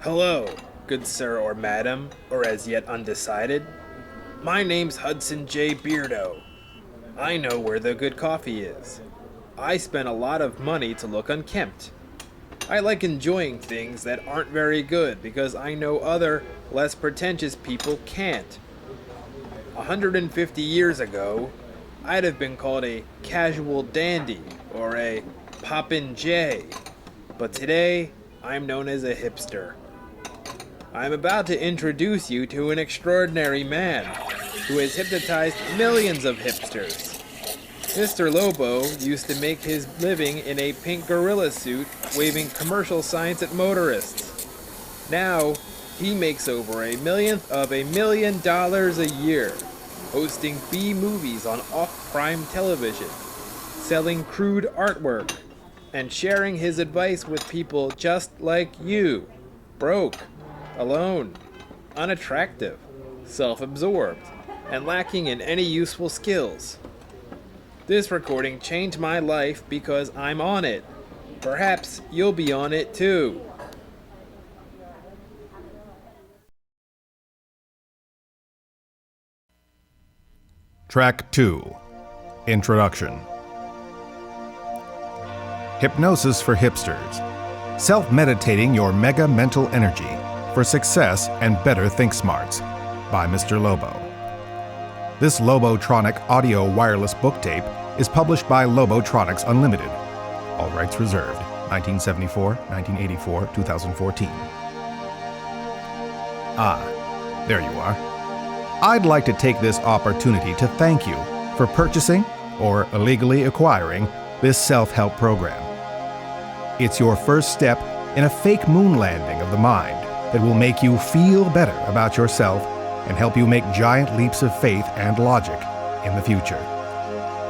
Hello, good sir or madam, or as yet undecided. My name's Hudson J. Beardo. I know where the good coffee is. I spend a lot of money to look unkempt. I like enjoying things that aren't very good because I know other, less pretentious people can't. 150 years ago, I'd have been called a casual dandy or a poppin' jay. But today, I'm known as a hipster. I'm about to introduce you to an extraordinary man who has hypnotized millions of hipsters. Mr. Lobo used to make his living in a pink gorilla suit waving commercial signs at motorists. Now, he makes over a millionth of $1 million a year, hosting B movies on off-prime television, selling crude artwork, and sharing his advice with people just like you, broke, alone, unattractive, self-absorbed, and lacking in any useful skills. This recording changed my life because I'm on it. Perhaps you'll be on it too. Track 2. Introduction. Hypnosis for Hipsters. Self-meditating your mega mental energy for success and better thinksmarts by Mr. Lobo. This Lobotronic audio wireless book tape is published by Lobotronics Unlimited. All rights reserved. 1974, 1984, 2014. Ah, there you are. I'd like to take this opportunity to thank you for purchasing or illegally acquiring this self-help program. It's your first step in a fake moon landing of the mind that will make you feel better about yourself and help you make giant leaps of faith and logic in the future.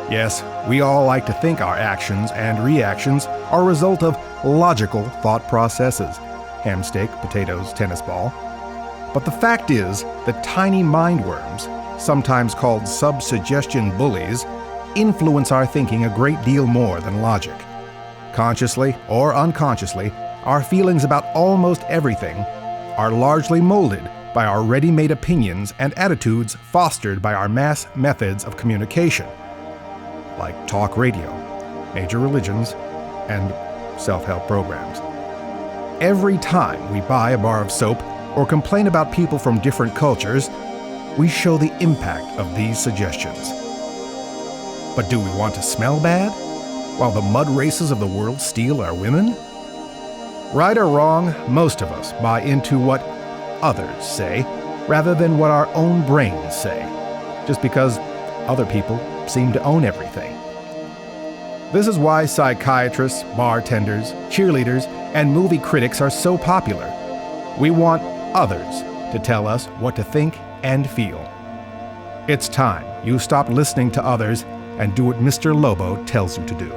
Yes, we all like to think our actions and reactions are a result of logical thought processes. Ham steak, potatoes, tennis ball. But the fact is that tiny mind worms, sometimes called sub-suggestion bullies, influence our thinking a great deal more than logic. Consciously or unconsciously, our feelings about almost everything are largely molded by our ready-made opinions and attitudes fostered by our mass methods of communication, like talk radio, major religions, and self-help programs. Every time we buy a bar of soap or complain about people from different cultures, we show the impact of these suggestions. But do we want to smell bad while the mud races of the world steal our women? Right or wrong, most of us buy into what others say rather than what our own brains say, just because other people seem to own everything. This is why psychiatrists, bartenders, cheerleaders, and movie critics are so popular. We want others to tell us what to think and feel. It's time you stop listening to others and do what Mr. Lobo tells you to do.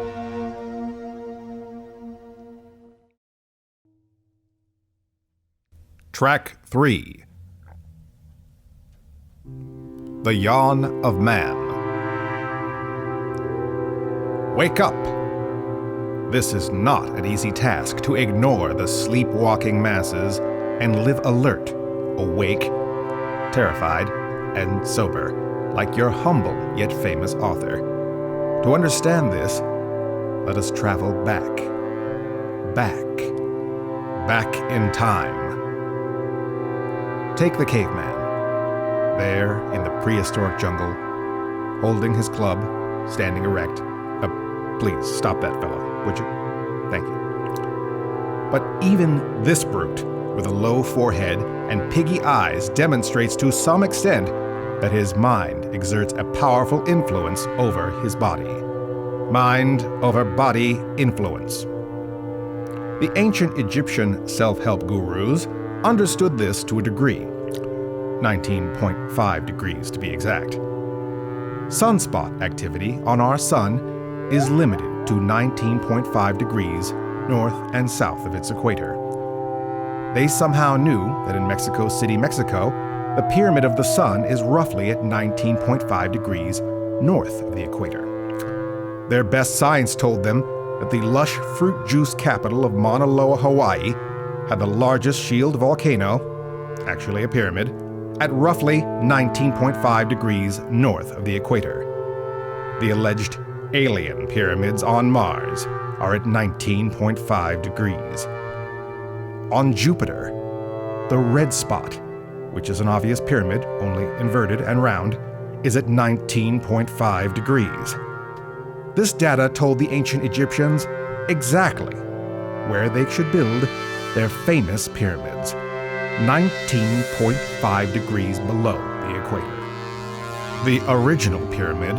Track 3. The Yawn of Man. Wake up! This is not an easy task to ignore the sleepwalking masses and live alert, awake, terrified, and sober, like your humble yet famous author. To understand this, let us travel back in time. Take the caveman, there in the prehistoric jungle, holding his club, standing erect. Please stop that fellow, would you? Thank you. But even this brute, with a low forehead and piggy eyes, demonstrates to some extent that his mind exerts a powerful influence over his body. Mind over body influence. The ancient Egyptian self-help gurus understood this to a degree, 19.5 degrees to be exact. Sunspot activity on our sun is limited to 19.5 degrees north and south of its equator. They somehow knew that in Mexico City, Mexico, the pyramid of the sun is roughly at 19.5 degrees north of the equator. Their best science told them that the lush fruit juice capital of Mauna Loa, Hawaii, had the largest shield volcano, actually a pyramid, at roughly 19.5 degrees north of the equator. The alleged alien pyramids on Mars are at 19.5 degrees. On Jupiter, the red spot, which is an obvious pyramid, only inverted and round, is at 19.5 degrees. This data told the ancient Egyptians exactly where they should build their famous pyramids, 19.5 degrees below the equator. The original pyramid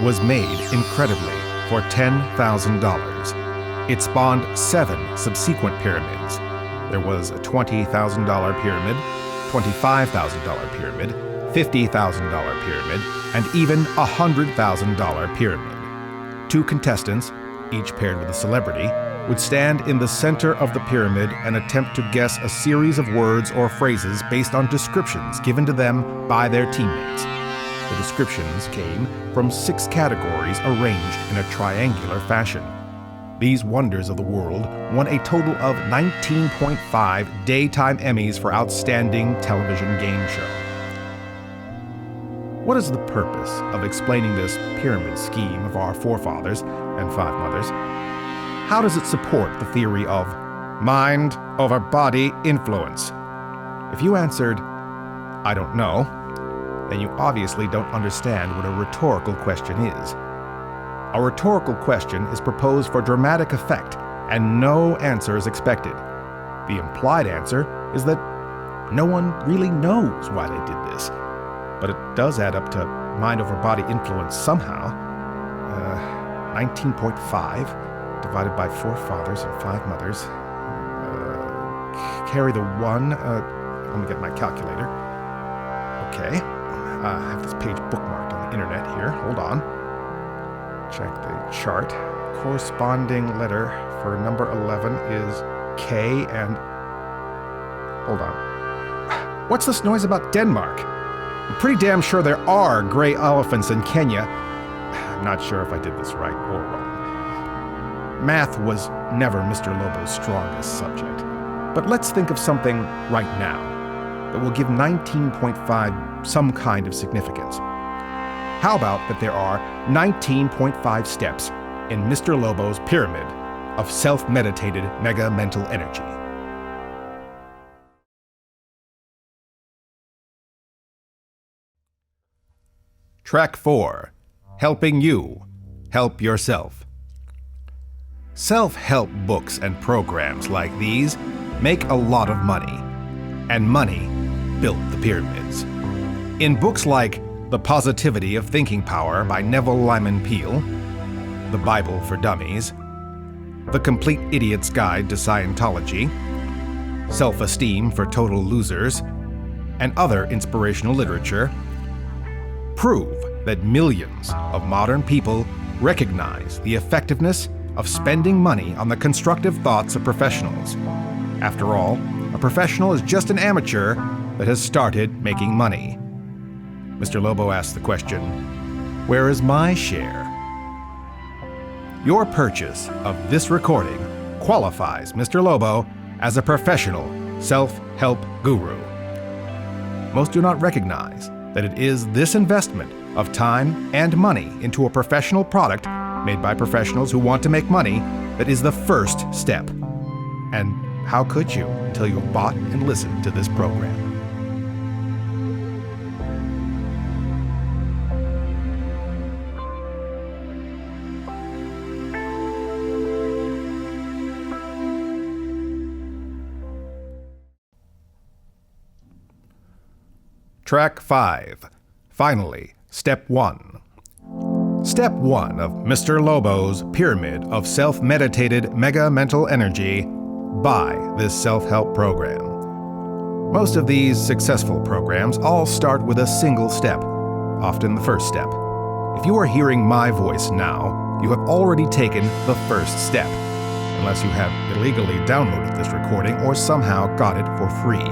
was made incredibly for $10,000. It spawned 7 subsequent pyramids. There was a $20,000 pyramid, $25,000 pyramid, $50,000 pyramid, and even a $100,000 pyramid. 2 contestants, each paired with a celebrity, would stand in the center of the pyramid and attempt to guess a series of words or phrases based on descriptions given to them by their teammates. The descriptions came from 6 categories arranged in a triangular fashion. These wonders of the world won a total of 19.5 Daytime Emmys for Outstanding Television Game Show. What is the purpose of explaining this pyramid scheme of our forefathers and 5 mothers? How does it support the theory of mind over body influence? If you answered, "I don't know," then you obviously don't understand what a rhetorical question is. A rhetorical question is proposed for dramatic effect, and no answer is expected. The implied answer is that no one really knows why they did this, but it does add up to mind over body influence somehow. 19.5 divided by 4 fathers and 5 mothers. Carry the 1. Let me get my calculator. Okay. I have this page bookmarked on the internet here. Hold on. Check the chart. Corresponding letter for number 11 is K and... Hold on. What's this noise about Denmark? I'm pretty damn sure there are gray elephants in Kenya. I'm not sure if I did this right or wrong. Math was never Mr. Lobo's strongest subject. But let's think of something right now that will give 19.5 some kind of significance. How about that there are 19.5 steps in Mr. Lobo's pyramid of self-meditated mega-mental energy? Track 4. Helping you help yourself. Self-help books and programs like these make a lot of money, and money built the pyramids. In books like The Positivity of Thinking Power by Neville Lyman Peel, The Bible for Dummies, The Complete Idiot's Guide to Scientology, Self-Esteem for Total Losers, and other inspirational literature, prove that millions of modern people recognize the effectiveness of spending money on the constructive thoughts of professionals. After all, a professional is just an amateur that has started making money. Mr. Lobo asks the question, where is my share? Your purchase of this recording qualifies Mr. Lobo as a professional self-help guru. Most do not recognize that it is this investment of time and money into a professional product made by professionals who want to make money that is the first step. And how could you until you have bought and listened to this program? Track 5. Finally, Step 1. Step 1 of Mr. Lobo's Pyramid of Self-Meditated Mega-Mental Energy. Buy this self-help program. Most of these successful programs all start with a single step, often the first step. If you are hearing my voice now, you have already taken the first step, unless you have illegally downloaded this recording or somehow got it for free.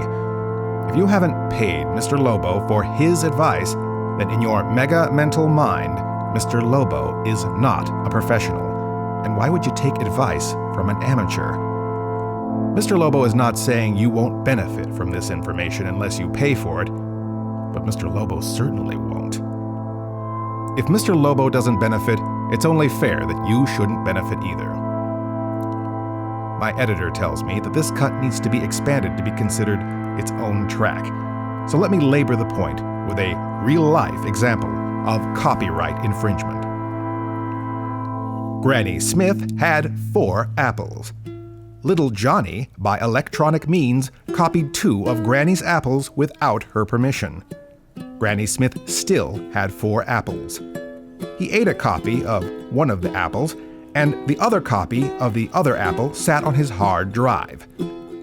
If you haven't paid Mr. Lobo for his advice, then in your mega-mental mind, Mr. Lobo is not a professional. And why would you take advice from an amateur? Mr. Lobo is not saying you won't benefit from this information unless you pay for it, but Mr. Lobo certainly won't. If Mr. Lobo doesn't benefit, it's only fair that you shouldn't benefit either. My editor tells me that this cut needs to be expanded to be considered its own track. So let me labor the point with a real-life example of copyright infringement. Granny Smith had 4 apples. Little Johnny, by electronic means, copied 2 of Granny's apples without her permission. Granny Smith still had 4 apples. He ate a copy of one of the apples, and the other copy of the other apple sat on his hard drive.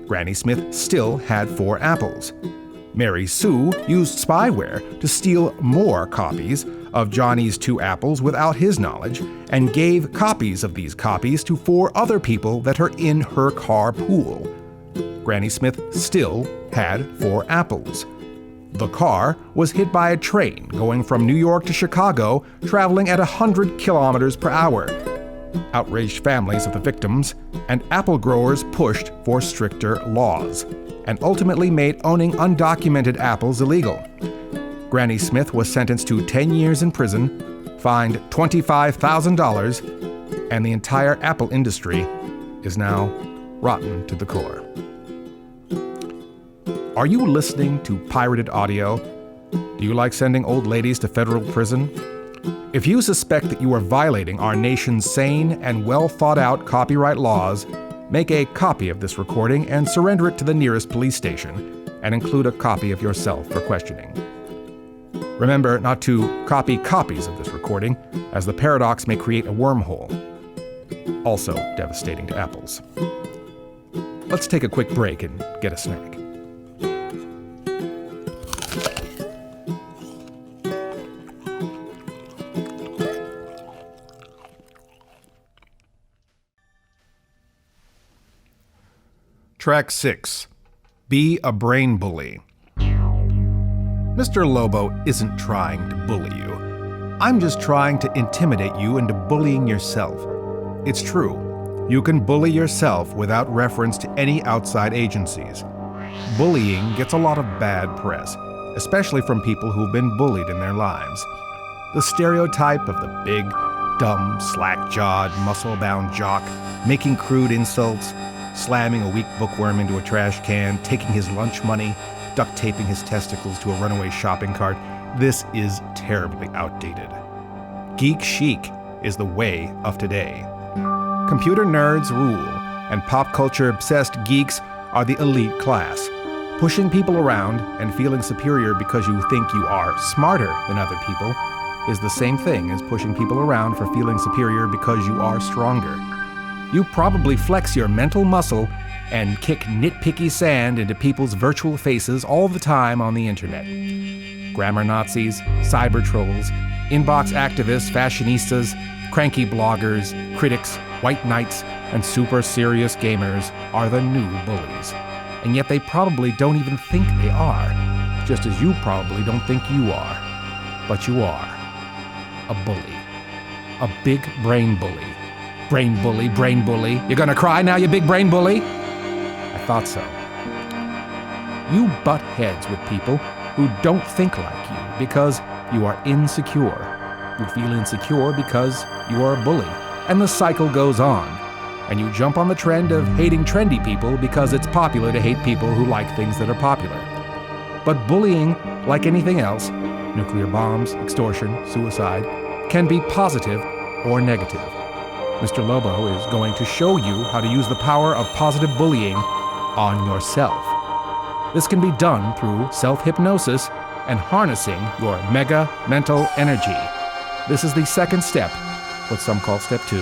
Granny Smith still had 4 apples. Mary Sue used spyware to steal more copies of Johnny's 2 apples without his knowledge, and gave copies of these copies to 4 other people that are in her carpool. Granny Smith still had 4 apples. The car was hit by a train going from New York to Chicago, traveling at 100 kilometers per hour. Outraged families of the victims and apple growers pushed for stricter laws, and ultimately made owning undocumented apples illegal. Granny Smith was sentenced to 10 years in prison, fined $25,000, and the entire apple industry is now rotten to the core. Are you listening to pirated audio? Do you like sending old ladies to federal prison? If you suspect that you are violating our nation's sane and well-thought-out copyright laws, make a copy of this recording and surrender it to the nearest police station, and include a copy of yourself for questioning. Remember not to copy copies of this recording, as the paradox may create a wormhole. Also devastating to apples. Let's take a quick break and get a snack. Track 6. Be a brain bully. Mr. Lobo isn't trying to bully you. I'm just trying to intimidate you into bullying yourself. It's true. You can bully yourself without reference to any outside agencies. Bullying gets a lot of bad press, especially from people who've been bullied in their lives. The stereotype of the big, dumb, slack-jawed, muscle-bound jock making crude insults, slamming a weak bookworm into a trash can, taking his lunch money, duct taping his testicles to a runaway shopping cart. This is terribly outdated. Geek chic is the way of today. Computer nerds rule, and pop culture-obsessed geeks are the elite class. Pushing people around and feeling superior because you think you are smarter than other people is the same thing as pushing people around for feeling superior because you are stronger. You probably flex your mental muscle and kick nitpicky sand into people's virtual faces all the time on the internet. Grammar Nazis, cyber trolls, inbox activists, fashionistas, cranky bloggers, critics, white knights, and super serious gamers are the new bullies. And yet they probably don't even think they are, just as you probably don't think you are. But you are. A bully. A big brain bully. Brain bully, brain bully. You gonna cry now, you big brain bully? I thought so. You butt heads with people who don't think like you because you are insecure. You feel insecure because you are a bully. And the cycle goes on. And you jump on the trend of hating trendy people because it's popular to hate people who like things that are popular. But bullying, like anything else, nuclear bombs, extortion, suicide, can be positive or negative. Mr. Lobo is going to show you how to use the power of positive bullying on yourself. This can be done through self-hypnosis and harnessing your mega mental energy. This is the second step, what some call step 2,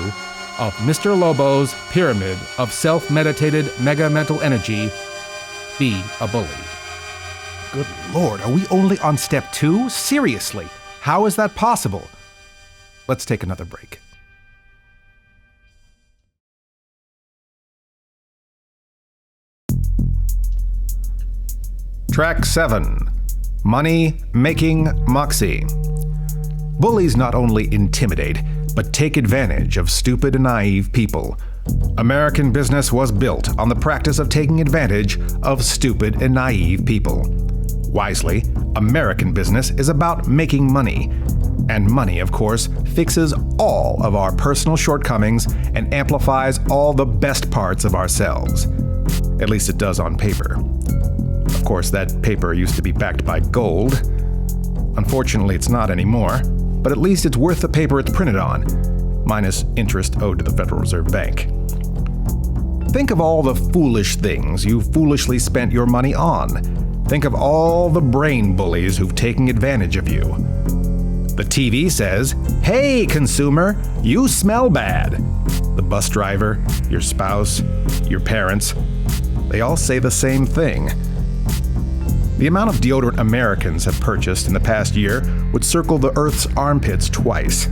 of Mr. Lobo's pyramid of self-meditated mega mental energy. Be a bully. Good Lord, are we only on step 2? Seriously, how is that possible? Let's take another break. Track 7. Money-making moxie. Bullies not only intimidate, but take advantage of stupid and naive people American business was built on the practice of taking advantage of stupid and naive people. Wisely, American business is about making money. And money, of course, fixes all of our personal shortcomings and amplifies all the best parts of ourselves. At least it does on paper. Of course, that paper used to be backed by gold. Unfortunately, it's not anymore, but at least it's worth the paper it's printed on, minus interest owed to the Federal Reserve Bank. Think of all the foolish things you foolishly spent your money on. Think of all the brain bullies who've taken advantage of you. The TV says, "Hey, consumer, you smell bad." The bus driver, your spouse, your parents, they all say the same thing. The amount of deodorant Americans have purchased in the past year would circle the Earth's armpits twice.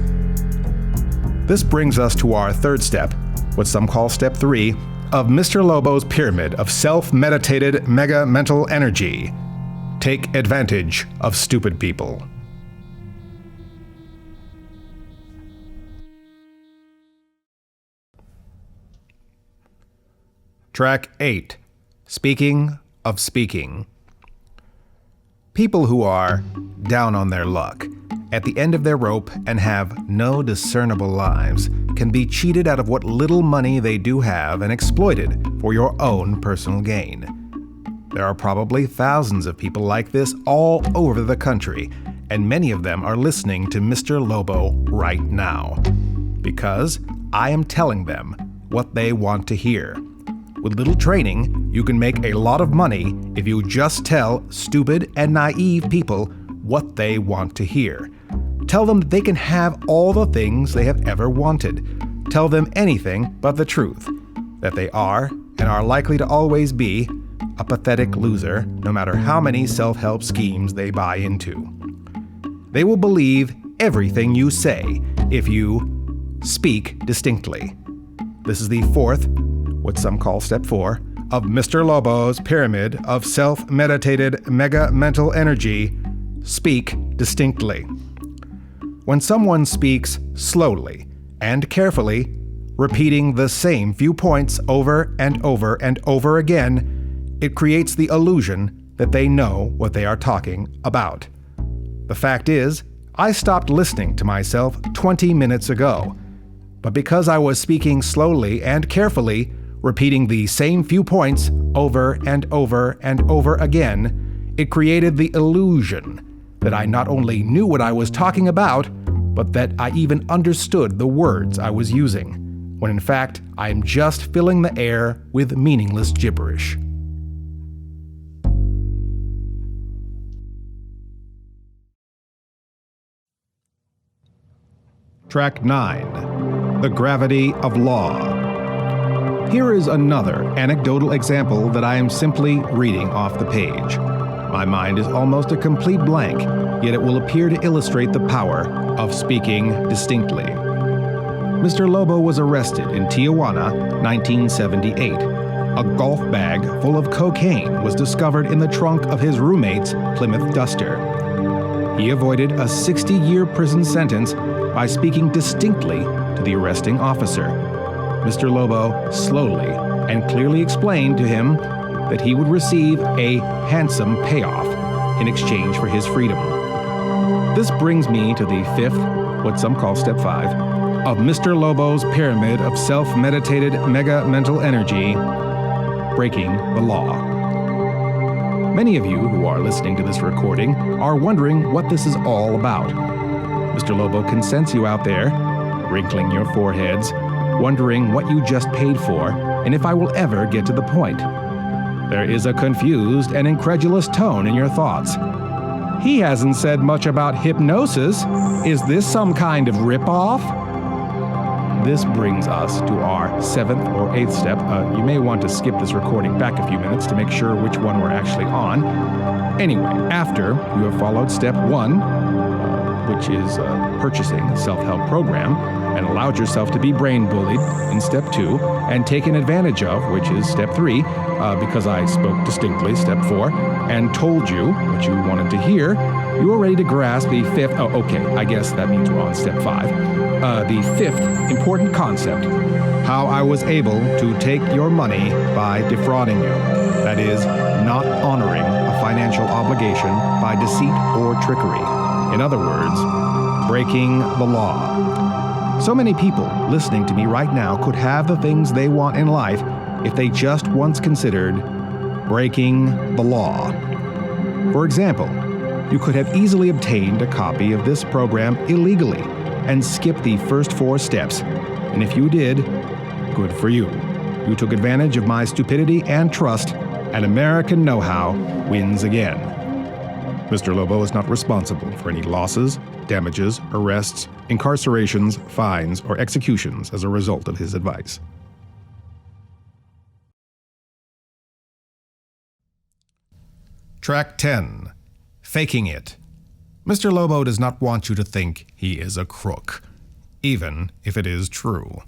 This brings us to our third step, what some call step 3, of Mr. Lobo's pyramid of self-meditated mega-mental energy. Take advantage of stupid people. Track 8. Speaking of speaking. People who are down on their luck, at the end of their rope, and have no discernible lives can be cheated out of what little money they do have and exploited for your own personal gain. There are probably thousands of people like this all over the country, and many of them are listening to Mr. Lobo right now. Because I am telling them what they want to hear. With little training, you can make a lot of money if you just tell stupid and naive people what they want to hear. Tell them that they can have all the things they have ever wanted. Tell them anything but the truth, that they are, and are likely to always be, a pathetic loser, no matter how many self-help schemes they buy into. They will believe everything you say if you speak distinctly. This is the fourth, what some call step 4, of Mr. Lobo's pyramid of self-meditated mega-mental energy. Speak distinctly. When someone speaks slowly and carefully, repeating the same few points over and over and over again, it creates the illusion that they know what they are talking about. The fact is, I stopped listening to myself 20 minutes ago. But because I was speaking slowly and carefully, repeating the same few points over and over and over again, it created the illusion that I not only knew what I was talking about, but that I even understood the words I was using, when in fact I am just filling the air with meaningless gibberish. Track 9. The Gravity of Law. Here is another anecdotal example that I am simply reading off the page. My mind is almost a complete blank, yet it will appear to illustrate the power of speaking distinctly. Mr. Lobo was arrested in Tijuana, 1978. A golf bag full of cocaine was discovered in the trunk of his roommate's Plymouth Duster. He avoided a 60-year prison sentence by speaking distinctly to the arresting officer. Mr. Lobo slowly and clearly explained to him that he would receive a handsome payoff in exchange for his freedom. This brings me to the fifth, what some call step 5, of Mr. Lobo's pyramid of self-meditated mega-mental energy, breaking the law. Many of you who are listening to this recording are wondering what this is all about. Mr. Lobo can sense you out there, wrinkling your foreheads, wondering what you just paid for, and if I will ever get to the point. There is a confused and incredulous tone in your thoughts. He hasn't said much about hypnosis. Is this some kind of ripoff? This brings us to our 7th or 8th step. You may want to skip this recording back a few minutes to make sure which one we're actually on. Anyway, after you have followed step 1, which is purchasing a self-help program, and allowed yourself to be brain bullied in step 2, and taken advantage of, which is step 3, because I spoke distinctly, step 4, and told you what you wanted to hear, you're ready to grasp the fifth, I guess that means we're on step 5. The fifth important concept: how I was able to take your money by defrauding you. That is, not honoring a financial obligation by deceit or trickery. In other words, breaking the law. So many people listening to me right now could have the things they want in life if they just once considered breaking the law. For example, you could have easily obtained a copy of this program illegally and skipped the first 4 steps. And if you did, good for you. You took advantage of my stupidity and trust, and American know-how wins again. Mr. Lobo is not responsible for any losses, damages, arrests, incarcerations, fines, or executions as a result of his advice. Track 10. Faking it. Mr. Lobo does not want you to think he is a crook, even if it is true.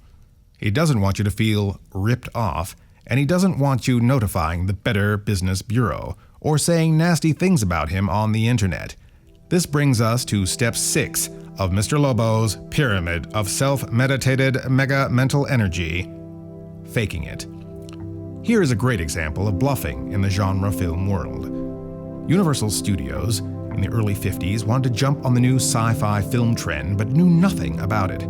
He doesn't want you to feel ripped off, and he doesn't want you notifying the Better Business Bureau or saying nasty things about him on the internet. This brings us to step 6 of Mr. Lobo's pyramid of self-meditated mega mental energy: faking it. Here is a great example of bluffing in the genre film world. Universal Studios in the early 50s wanted to jump on the new sci-fi film trend but knew nothing about it.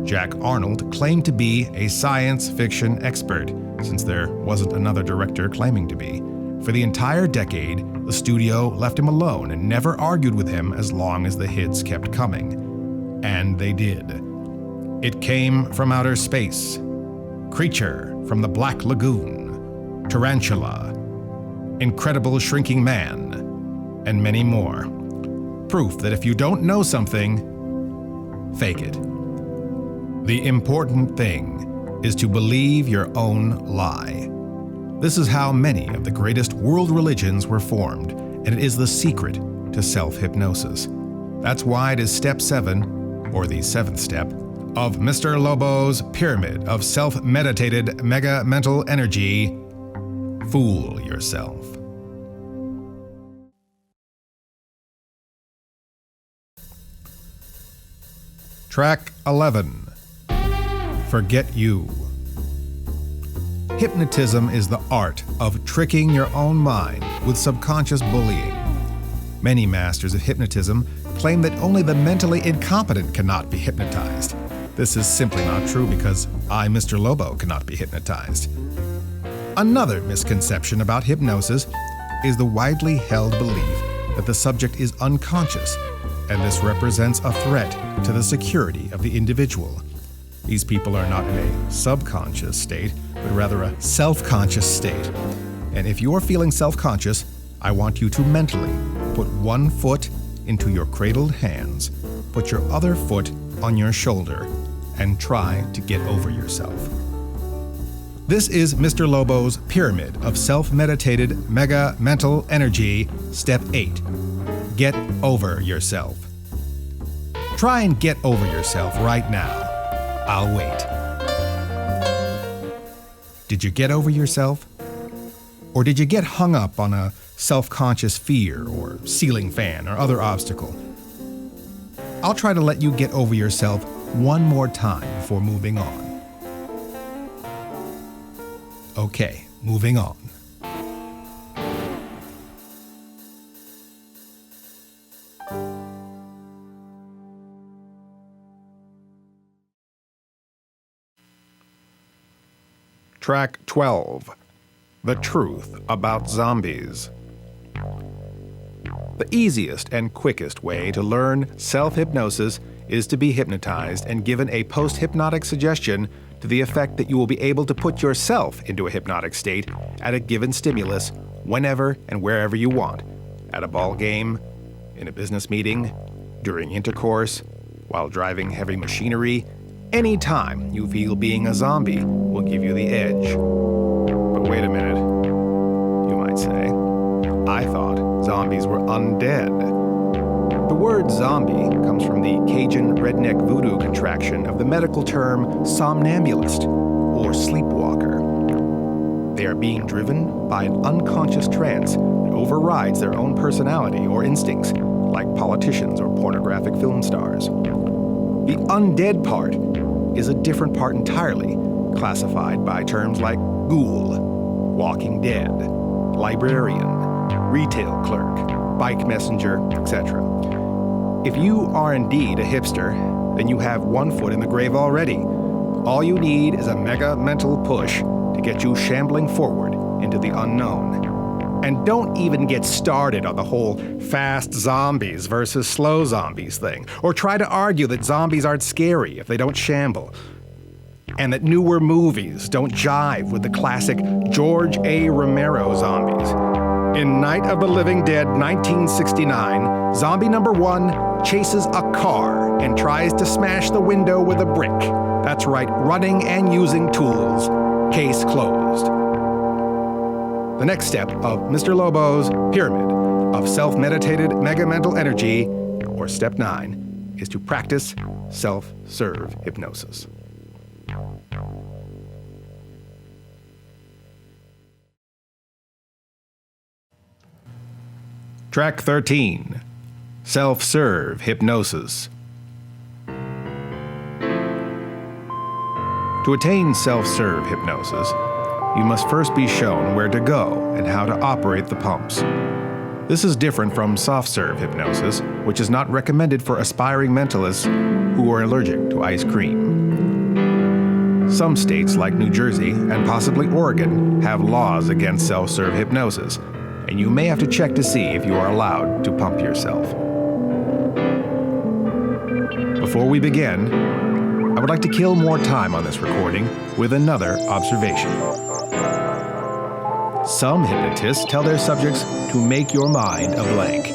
Jack Arnold claimed to be a science fiction expert, since there wasn't another director claiming to be. For the entire decade, the studio left him alone and never argued with him as long as the hits kept coming. And they did. It came from outer space. Creature from the Black Lagoon. Tarantula. Incredible Shrinking Man. And many more. Proof that if you don't know something, fake it. The important thing is to believe your own lie. This is how many of the greatest world religions were formed, and it is the secret to self-hypnosis. That's why it is step 7, or the 7th step, of Mr. Lobo's pyramid of self-meditated mega mental energy: fool yourself. Track 11. Forget you. Hypnotism is the art of tricking your own mind with subconscious bullying. Many masters of hypnotism claim that only the mentally incompetent cannot be hypnotized. This is simply not true because I, Mr. Lobo, cannot be hypnotized. Another misconception about hypnosis is the widely held belief that the subject is unconscious, and this represents a threat to the security of the individual. These people are not in a subconscious state, but rather a self-conscious state. And if you're feeling self-conscious, I want you to mentally put one foot into your cradled hands, put your other foot on your shoulder, and try to get over yourself. This is Mr. Lobo's pyramid of self-meditated mega mental energy, step 8. Get over yourself. Try and get over yourself right now. I'll wait. Did you get over yourself? Or did you get hung up on a self-conscious fear or ceiling fan or other obstacle? I'll try to let you get over yourself one more time before moving on. Okay, moving on. Track 12. The Truth About Zombies. The easiest and quickest way to learn self-hypnosis is to be hypnotized and given a post-hypnotic suggestion to the effect that you will be able to put yourself into a hypnotic state at a given stimulus whenever and wherever you want. At a ball game, in a business meeting, during intercourse, while driving heavy machinery. Any time you feel being a zombie will give you the edge. But wait a minute, you might say. I thought zombies were undead. The word zombie comes from the Cajun redneck voodoo contraction of the medical term somnambulist, or sleepwalker. They are being driven by an unconscious trance that overrides their own personality or instincts, like politicians or pornographic film stars. The undead part is a different part entirely, classified by terms like ghoul, walking dead, librarian, retail clerk, bike messenger, etc. If you are indeed a hipster, then you have one foot in the grave already. All you need is a mega mental push to get you shambling forward into the unknown. And don't even get started on the whole fast zombies versus slow zombies thing, or try to argue that zombies aren't scary if they don't shamble, and that newer movies don't jive with the classic George A. Romero zombies. In Night of the Living Dead 1969, zombie number 1 chases a car and tries to smash the window with a brick. That's right, running and using tools. Case closed. The next step of Mr. Lobo's pyramid of self-meditated mega-mental energy, or step 9, is to practice self-serve hypnosis. Track 13, Self-Serve Hypnosis. To attain self-serve hypnosis, you must first be shown where to go and how to operate the pumps. This is different from soft-serve hypnosis, which is not recommended for aspiring mentalists who are allergic to ice cream. Some states like New Jersey and possibly Oregon have laws against self-serve hypnosis, and you may have to check to see if you are allowed to pump yourself. Before we begin, I would like to kill more time on this recording with another observation. Some hypnotists tell their subjects to make your mind a blank.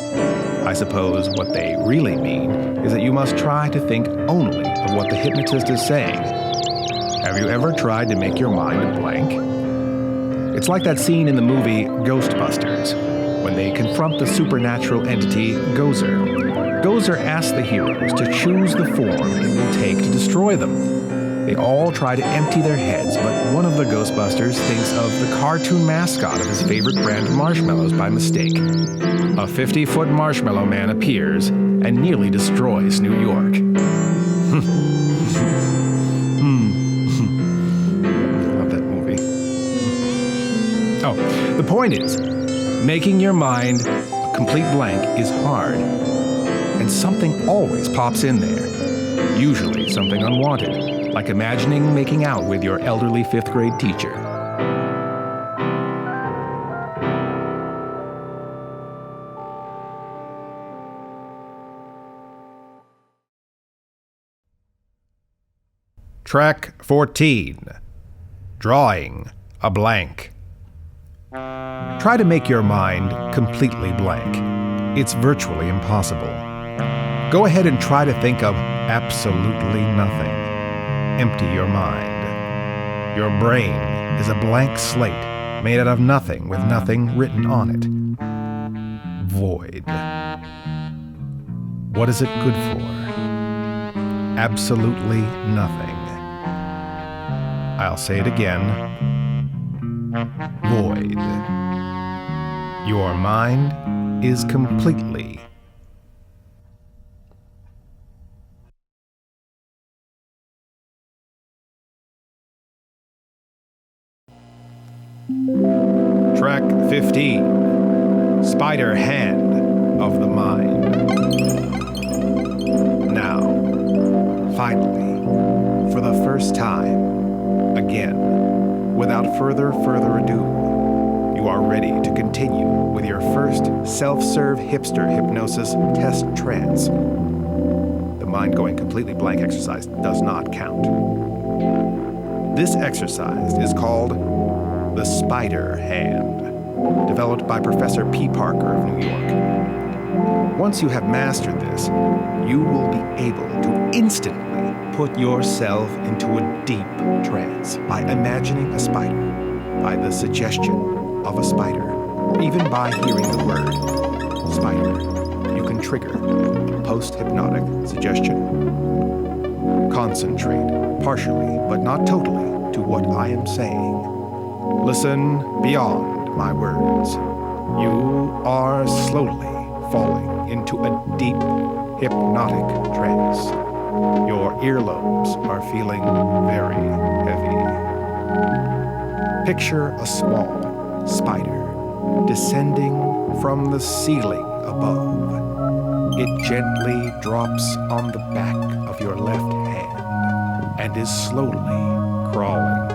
I suppose what they really mean is that you must try to think only of what the hypnotist is saying. Have you ever tried to make your mind a blank? It's like that scene in the movie Ghostbusters, when they confront the supernatural entity Gozer. Gozer asks the heroes to choose the form it will take to destroy them. They all try to empty their heads, but one of the Ghostbusters thinks of the cartoon mascot of his favorite brand of marshmallows by mistake. A 50-foot marshmallow man appears and nearly destroys New York. Love that movie. Oh, the point is, making your mind a complete blank is hard. And something always pops in there. Usually something unwanted, like imagining making out with your elderly 5th grade teacher. Track 14, Drawing a Blank. Try to make your mind completely blank. It's virtually impossible. Go ahead and try to think of absolutely nothing. Empty your mind. Your brain is a blank slate made out of nothing with nothing written on it. Void. What is it good for? Absolutely nothing. I'll say it again. Void. Your mind is completely Track 15, Spider Hand of the Mind. Now, finally, for the first time, again, without further ado, you are ready to continue with your first self-serve hipster hypnosis test trance. The mind going completely blank exercise does not count. This exercise is called the Spider Hand, developed by Professor P. Parker of New York. Once you have mastered this, you will be able to instantly put yourself into a deep trance by imagining a spider, by the suggestion of a spider, or even by hearing the word spider. You can trigger a post-hypnotic suggestion. Concentrate, partially but not totally, to what I am saying. Listen beyond my words. You are slowly falling into a deep, hypnotic trance. Your earlobes are feeling very heavy. Picture a small spider descending from the ceiling above. It gently drops on the back of your left hand and is slowly crawling.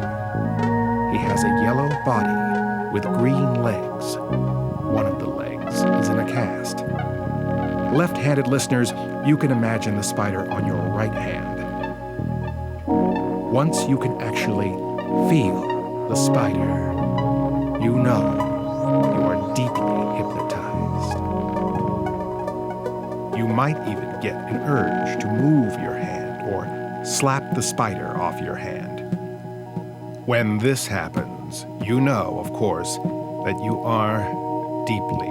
He has a yellow body with green legs. One of the legs is in a cast. Left-handed listeners, you can imagine the spider on your right hand. Once you can actually feel the spider, you know you are deeply hypnotized. You might even get an urge to move your hand or slap the spider off your hand. When this happens, you know, of course, that you are deeply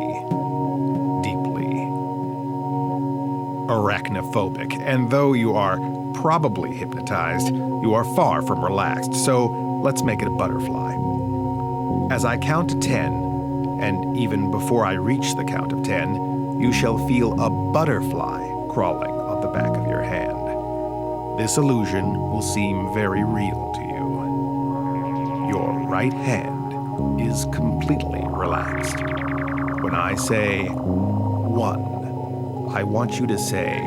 arachnophobic. And though you are probably hypnotized, you are far from relaxed. So let's make it a butterfly. As I count to 10, and even before I reach the count of 10, you shall feel a butterfly crawling on the back of your hand. This illusion will seem very real to you. Your right hand is completely relaxed. When I say 1, I want you to say,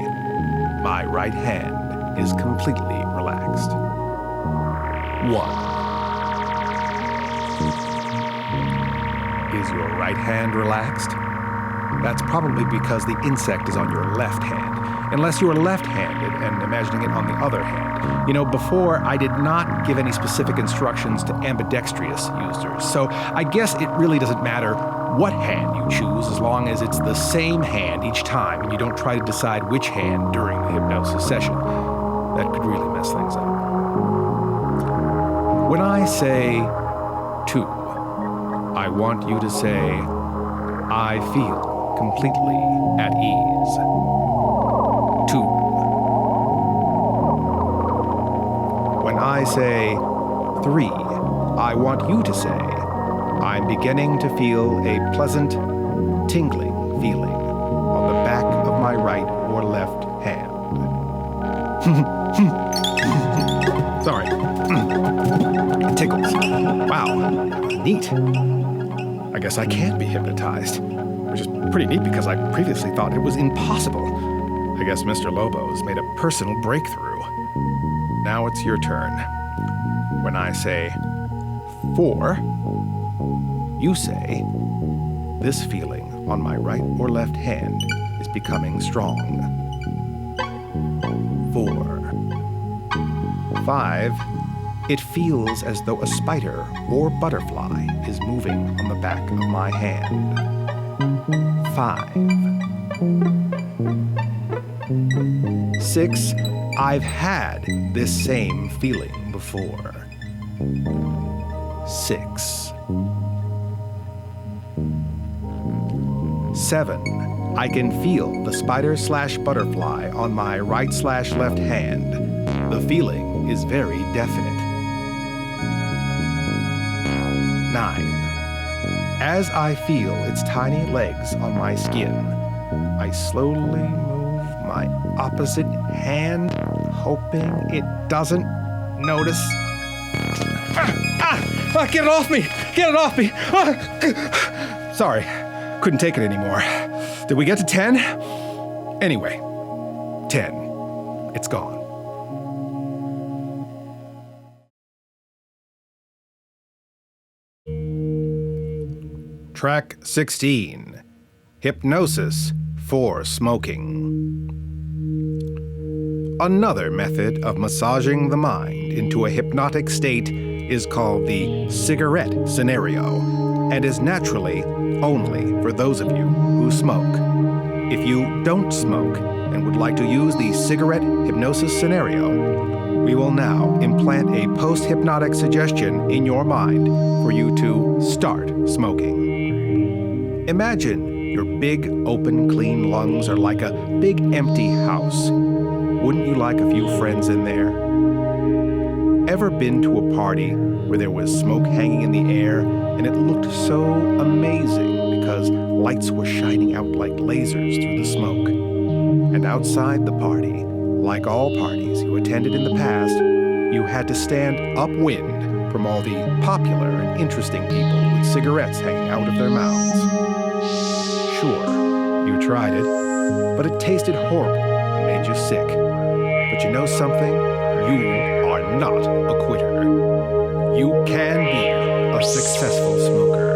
my right hand is completely relaxed. 1. Is your right hand relaxed? That's probably because the insect is on your left hand, unless you are left-handed and imagining it on the other hand. You know, before I did not give any specific instructions to ambidextrous users, so I guess it really doesn't matter what hand you choose as long as it's the same hand each time and you don't try to decide which hand during the hypnosis session. That could really mess things up. When I say 2, I want you to say, I feel completely at ease. 2. When I say 3, I want you to say, I'm beginning to feel a pleasant, tingling feeling on the back of my right or left hand. Sorry. It tickles. Wow. Neat. I guess I can't be hypnotized, which is pretty neat because I previously thought it was impossible. I guess Mr. Lobo's made a personal breakthrough. Now it's your turn. When I say 4, you say, this feeling on my right or left hand is becoming strong. 4. 5. It feels as though a spider or butterfly is moving on the back of my hand. 5. 6. I've had this same feeling before. 6. 7. I can feel the spider/butterfly on my right/left hand. The feeling is very definite. 9. As I feel its tiny legs on my skin, I slowly move my opposite hand, hoping it doesn't notice. Get it off me! Get it off me! Sorry. Couldn't take it anymore. Did we get to 10? Anyway, 10. It's gone. Track 16. Hypnosis for smoking. Another method of massaging the mind into a hypnotic state is called the cigarette scenario, and is naturally only for those of you who smoke. If you don't smoke and would like to use the cigarette hypnosis scenario, we will now implant a post-hypnotic suggestion in your mind for you to start smoking. Imagine your big, open, clean lungs are like a big, empty house. Wouldn't you like a few friends in there? Ever been to a party where there was smoke hanging in the air and it looked so amazing because lights were shining out like lasers through the smoke. And outside the party, like all parties you attended in the past, you had to stand upwind from all the popular and interesting people with cigarettes hanging out of their mouths. Sure, you tried it, but it tasted horrible and made you sick. But you know something? You are not a quitter. You can be a successful smoker.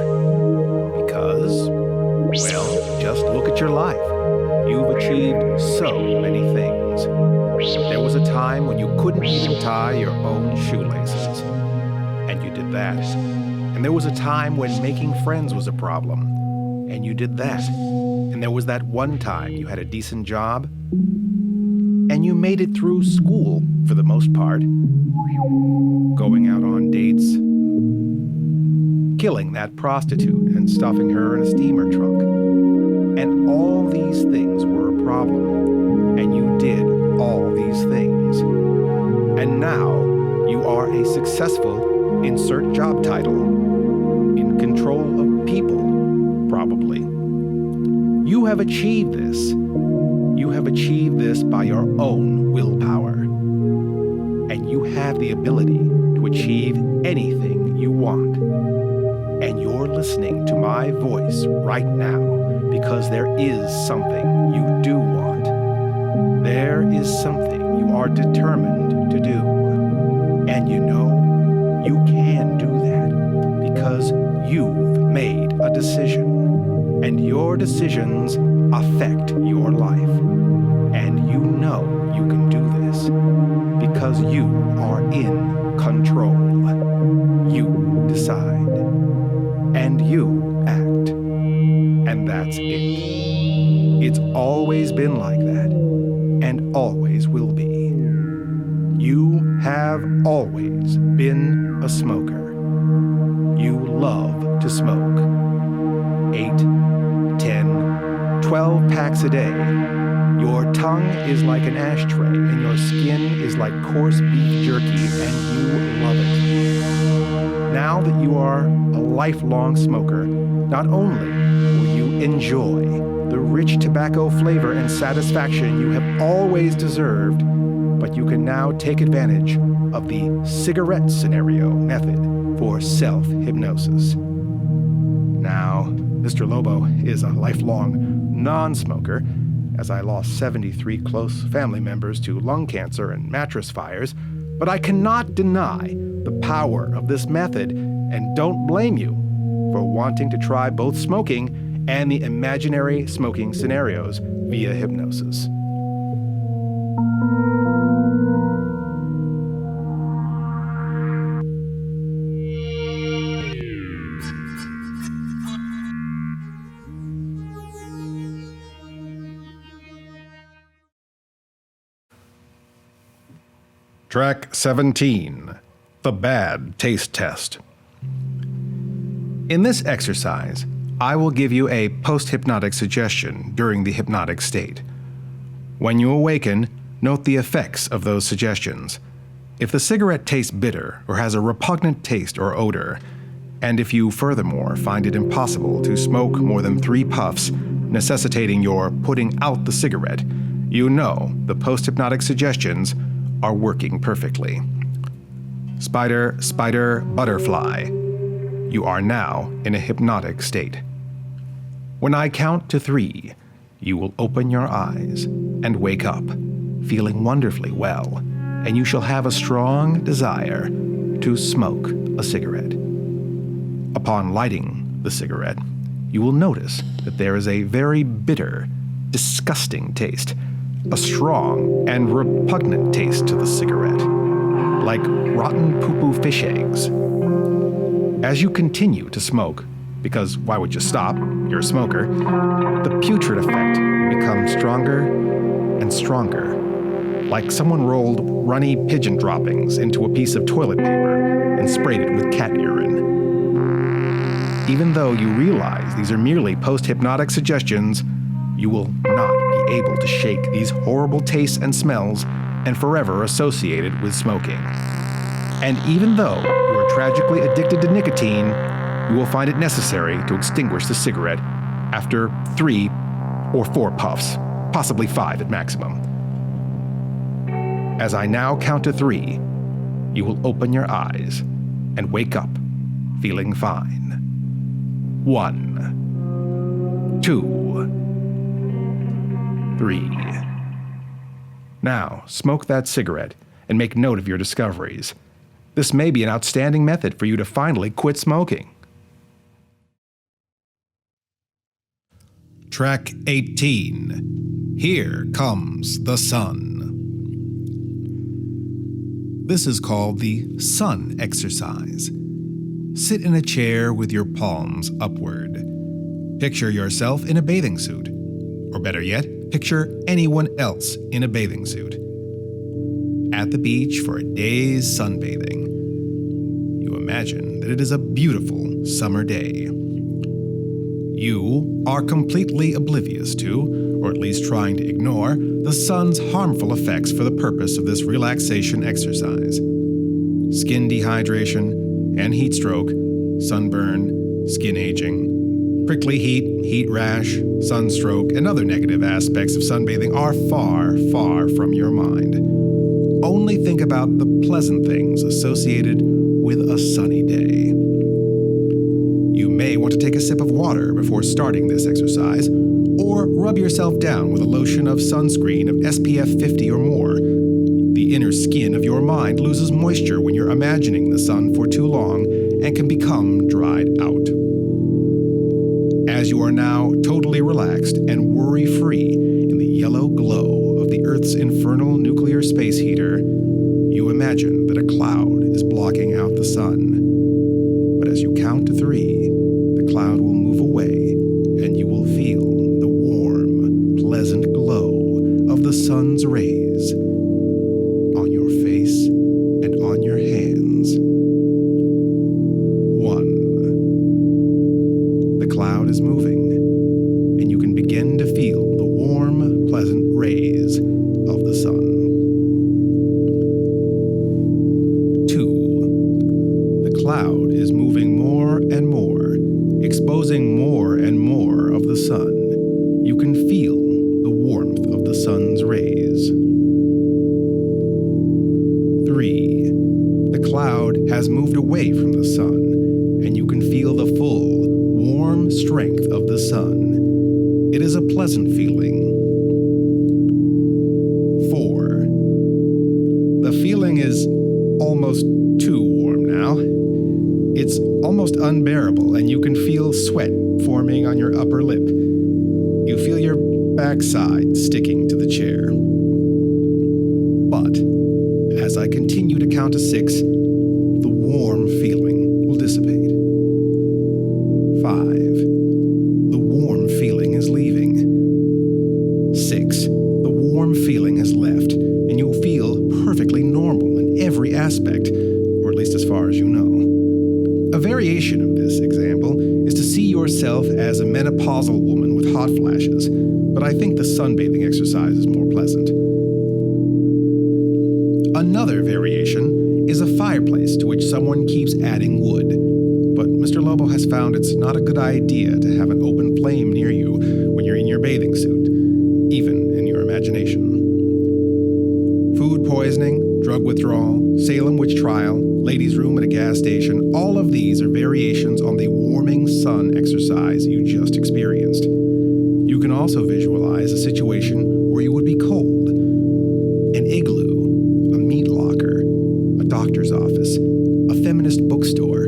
Because, well, just look at your life. You've achieved so many things. There was a time when you couldn't even tie your own shoelaces. And you did that. And there was a time when making friends was a problem. And you did that. And there was that one time you had a decent job. And you made it through school, for the most part. Going out on dates. Killing that prostitute and stuffing her in a steamer trunk. And all these things were a problem. And you did all these things. And now you are a successful, insert job title, in control of people, probably. You have achieved this. You have achieved this by your own willpower. And you have the ability to achieve anything you want. And you're listening to my voice right now because there is something you do want. There is something you are determined to do. And you know, you can do that because you've made a decision. And your decisions affect your life. And you know you can do this because you are in control. You decide. And you act. And that's it. It's always been like that. And always will be. You have always been a smoker. You love to smoke. 8, 10, 12 packs a day. Your tongue is like an ashtray, and your skin is like coarse beef jerky, and you love it. Now that you are a lifelong smoker, not only will you enjoy the rich tobacco flavor and satisfaction you have always deserved, but you can now take advantage of the cigarette scenario method for self-hypnosis. Now, Mr. Lobo is a lifelong non-smoker, as I lost 73 close family members to lung cancer and mattress fires, but I cannot deny the power of this method and don't blame you for wanting to try both smoking and the imaginary smoking scenarios via hypnosis. Track 17, The Bad Taste Test. In this exercise, I will give you a post-hypnotic suggestion during the hypnotic state. When you awaken, note the effects of those suggestions. If the cigarette tastes bitter or has a repugnant taste or odor, and if you furthermore find it impossible to smoke more than 3 puffs, necessitating your putting out the cigarette, you know the post-hypnotic suggestions are working perfectly. Spider, spider, butterfly. You are now in a hypnotic state. When I count to 3, you will open your eyes and wake up, feeling wonderfully well, and you shall have a strong desire to smoke a cigarette. Upon lighting the cigarette, you will notice that there is a very bitter, disgusting taste, a strong and repugnant taste to the cigarette, like rotten poo-poo fish eggs. As you continue to smoke, because why would you stop? You're a smoker, the putrid effect becomes stronger and stronger, like someone rolled runny pigeon droppings into a piece of toilet paper and sprayed it with cat urine. Even though you realize these are merely post-hypnotic suggestions, you will not be able to shake these horrible tastes and smells and forever associated with smoking. And even though you are tragically addicted to nicotine, you will find it necessary to extinguish the cigarette after 3 or 4 puffs, possibly 5 at maximum. As I now count to 3, you will open your eyes and wake up feeling fine. 1, 2, 3. Now, smoke that cigarette and make note of your discoveries. This may be an outstanding method for you to finally quit smoking. Track 18. Here comes the sun. This is called the sun exercise. Sit in a chair with your palms upward. Picture yourself in a bathing suit. Or better yet, picture anyone else in a bathing suit. At the beach for a day's sunbathing. You imagine that it is a beautiful summer day. You are completely oblivious to, or at least trying to ignore, the sun's harmful effects for the purpose of this relaxation exercise. Skin dehydration and heat stroke, sunburn, skin aging, prickly heat, heat rash, sunstroke, and other negative aspects of sunbathing are far, far from your mind. Only think about the pleasant things associated with a sunny day. You may want to take a sip of water before starting this exercise, or rub yourself down with a lotion of sunscreen of SPF 50 or more. The inner skin of your mind loses moisture when you're imagining the sun for too long and can become dried out. As you are now totally relaxed and worry-free in the yellow glow of the Earth's infernal nuclear space heater, you imagine that a cloud is blocking out the sun. But as you count to 3, the cloud will move away, and you will feel the warm, pleasant glow of the sun's rays on your face and on your hands. 1. The cloud is moving, and you can begin to feel the warm, pleasant rays of the sun. 2. The cloud is moving more and more, exposing more and more of the sun. You can feel the warmth of the sun's rays. 3. The cloud has moved away from the sun, and you can feel the full, warm strength of the sun. It is a pleasant feeling. 4. The feeling is almost too warm now. It's almost unbearable, and you can feel sweat forming on your upper lip. You feel your backside sticking to the chair. But as I continue to count to 6, the warm feeling will dissipate. 5. The warm feeling is leaving. 6. The warm feeling has left, and you'll feel perfectly normal in every aspect, or at least as far as you know. A variation of this example is to see yourself as a menopausal woman with hot flashes, but I think the sunbathing exercise is more pleasant. Another variation is a fireplace to which someone keeps adding wood, but Mr. Lobo has found it's not a good idea to have an open flame near you when you're in your bathing suit, even in your imagination. Food poisoning, drug withdrawal, Salem witch trial, ladies' room at a gas station, all of these are variations on the warming sun exercise you just experienced. You can also visualize a situation where you would be cold. An igloo, a meat locker, a doctor's office, a feminist bookstore.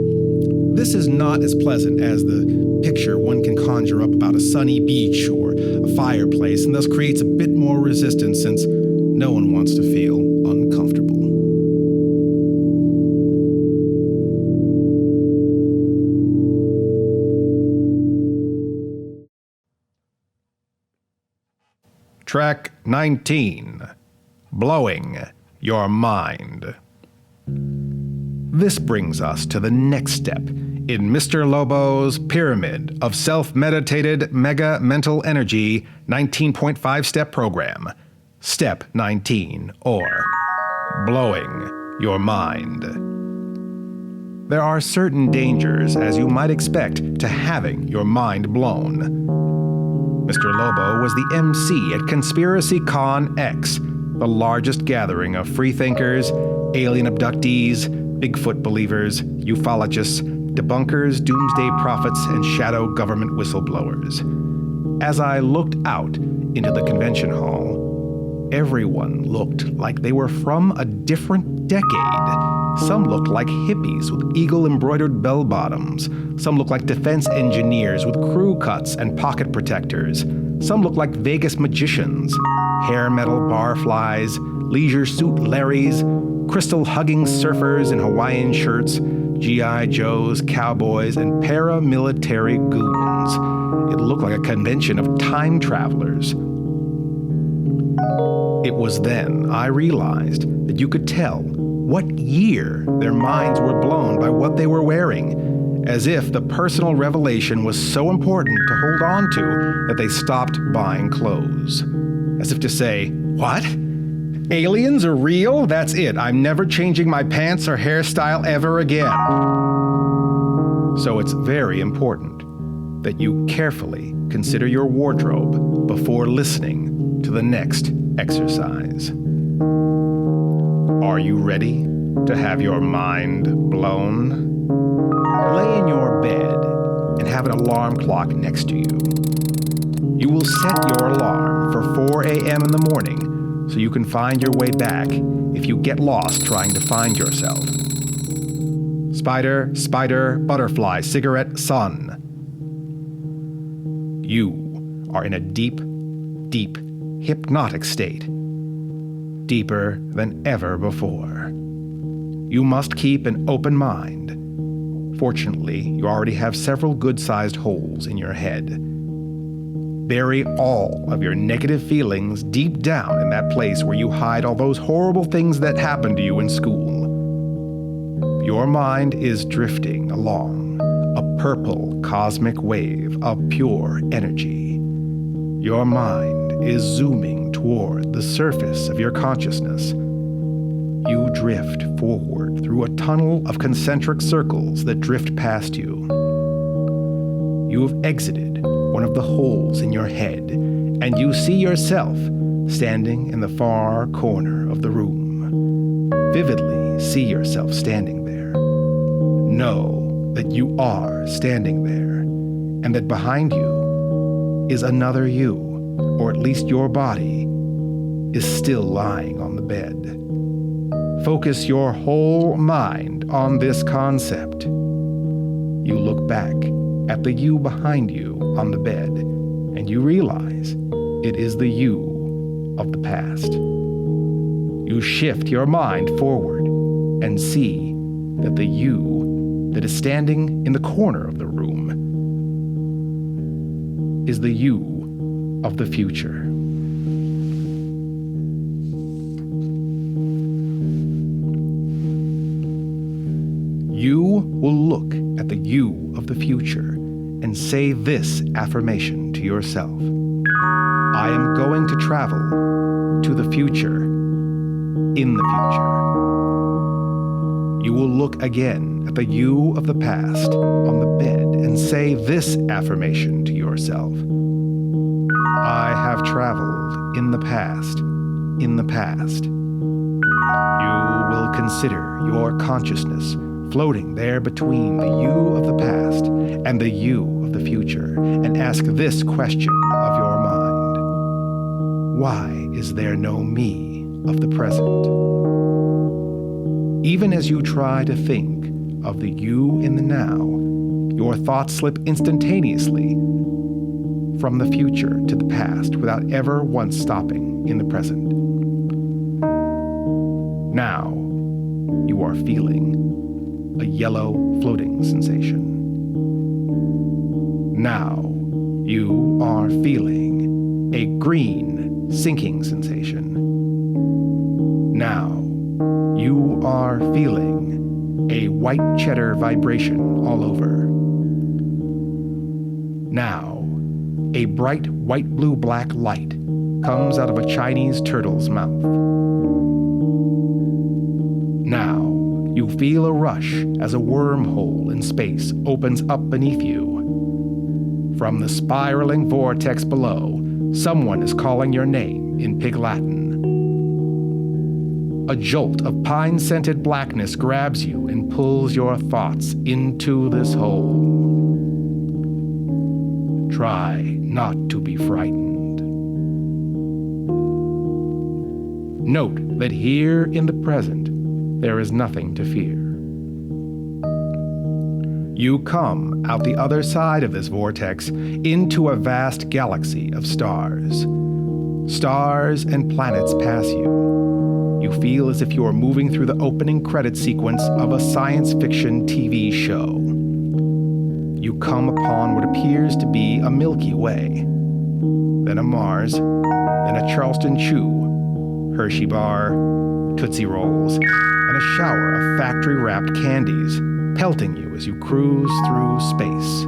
This is not as pleasant as the picture one can conjure up about a sunny beach or a fireplace, and thus creates a bit more resistance since no one wants to feel uncomfortable. Track 19. Blowing your mind. This brings us to the next step in Mr. Lobo's pyramid of self-meditated mega mental energy 19.5-step program. Step 19, or blowing your mind. There are certain dangers, as you might expect, to having your mind blown. Mr. Lobo was the MC at Conspiracy Con X, the largest gathering of freethinkers, alien abductees, Bigfoot believers, ufologists, debunkers, doomsday prophets, and shadow government whistleblowers. As I looked out into the convention hall, everyone looked like they were from a different decade. Some looked like hippies with eagle-embroidered bell-bottoms. Some looked like defense engineers with crew cuts and pocket protectors. Some looked like Vegas magicians, hair metal barflies, leisure suit Larrys, crystal-hugging surfers in Hawaiian shirts, G.I. Joes, cowboys, and paramilitary goons. It looked like a convention of time travelers. It was then I realized that you could tell what year their minds were blown by what they were wearing, as if the personal revelation was so important to hold on to that they stopped buying clothes. As if to say, "What? Aliens are real? That's it. I'm never changing my pants or hairstyle ever again." So it's very important that you carefully consider your wardrobe before listening to the next exercise. Are you ready to have your mind blown? Lay in your bed and have an alarm clock next to you. You will set your alarm for 4 a.m. in the morning so you can find your way back if you get lost trying to find yourself. Spider, spider, butterfly, cigarette, sun. You are in a deep, deep, hypnotic state. Deeper than ever before. You must keep an open mind. Fortunately, you already have several good-sized holes in your head. Bury all of your negative feelings deep down in that place where you hide all those horrible things that happened to you in school. Your mind is drifting along, a purple cosmic wave of pure energy. Your mind is zooming toward the surface of your consciousness. You drift forward through a tunnel of concentric circles that drift past you. You have exited one of the holes in your head, and you see yourself standing in the far corner of the room. Vividly see yourself standing there. Know that you are standing there, and that behind you is another you, or at least your body, is still lying on the bed. Focus your whole mind on this concept. You look back at the you behind you on the bed, and you realize it is the you of the past. You shift your mind forward and see that the you that is standing in the corner of the room is the you of the future. You will look at the you of the future and say this affirmation to yourself. I am going to travel to the future in the future. You will look again at the you of the past on the bed and say this affirmation to yourself. I have traveled in the past, in the past. You will consider your consciousness floating there between the you of the past and the you of the future, and ask this question of your mind. Why is there no me of the present? Even as you try to think of the you in the now, your thoughts slip instantaneously from the future to the past without ever once stopping in the present. Now, you are feeling a yellow floating sensation. Now, you are feeling a green sinking sensation. Now, you are feeling a white cheddar vibration all over. Now, a bright white-blue-black light comes out of a Chinese turtle's mouth. Now, you feel a rush as a wormhole in space opens up beneath you. From the spiraling vortex below, someone is calling your name in Pig Latin. A jolt of pine-scented blackness grabs you and pulls your thoughts into this hole. Try not to be frightened. Note that here in the present, there is nothing to fear. You come out the other side of this vortex into a vast galaxy of stars. Stars and planets pass you. You feel as if you are moving through the opening credit sequence of a science fiction TV show. You come upon what appears to be a Milky Way, then a Mars, then a Charleston Chew, Hershey Bar, Tootsie Rolls, and a shower of factory-wrapped candies pelting you as you cruise through space.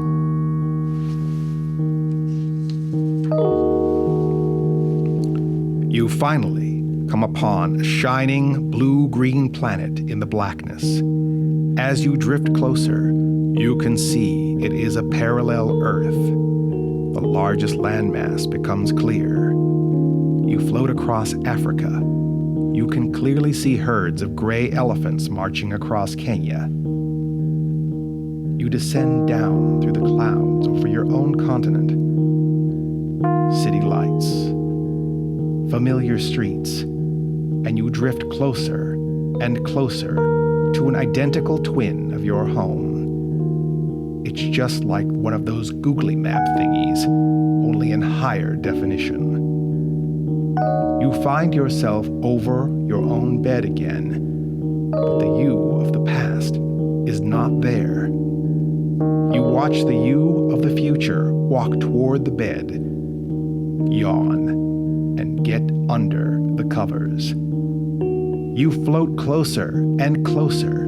You finally come upon a shining blue-green planet in the blackness. As you drift closer, you can see it is a parallel Earth. The largest landmass becomes clear. You float across Africa. You can clearly see herds of gray elephants marching across Kenya. You descend down through the clouds over your own continent. City lights, familiar streets, and you drift closer and closer to an identical twin of your home. It's just like one of those googly map thingies, only in higher definition. You find yourself over your own bed again, but the you of the past is not there. You watch the you of the future walk toward the bed, yawn, and get under the covers. You float closer and closer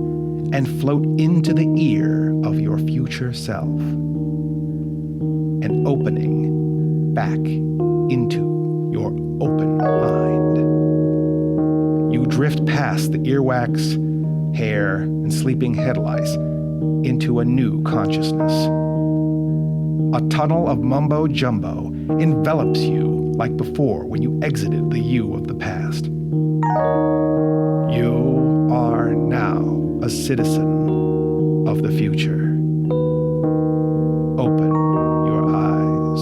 and float into the ear of your future self. An opening back into your open mind. You drift past the earwax, hair, and sleeping headlights into a new consciousness. A tunnel of mumbo-jumbo envelops you like before when you exited the you of the past. You are now a citizen of the future. Open your eyes.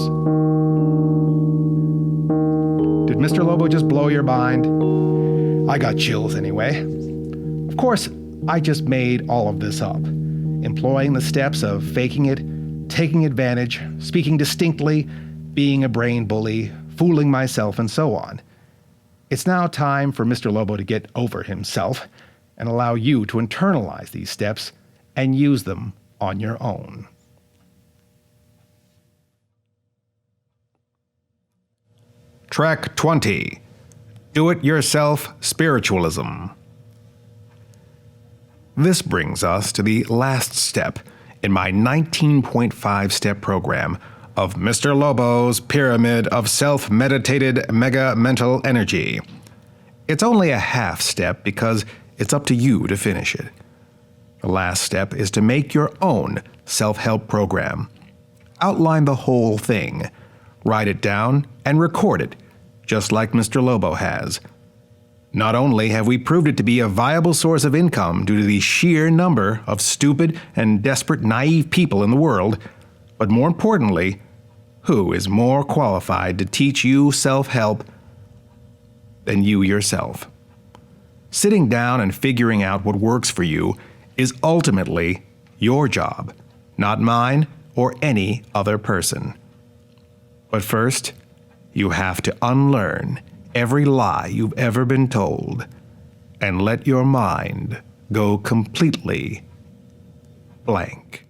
Did Mr. Lobo just blow your mind? I got chills anyway. Of course, I just made all of this up, employing the steps of faking it, taking advantage, speaking distinctly, being a brain bully, fooling myself, and so on. It's now time for Mr. Lobo to get over himself and allow you to internalize these steps and use them on your own. Track 20. Do-it-yourself spiritualism. This brings us to the last step in my 19.5-step program of Mr. Lobo's Pyramid of Self-Meditated Mega Mental Energy. It's only a half step because it's up to you to finish it. The last step is to make your own self-help program. Outline the whole thing, write it down, and record it, just like Mr. Lobo has. Not only have we proved it to be a viable source of income due to the sheer number of stupid and desperate naive people in the world, but more importantly, who is more qualified to teach you self-help than you yourself? Sitting down and figuring out what works for you is ultimately your job, not mine or any other person. But first, you have to unlearn every lie you've ever been told and let your mind go completely blank.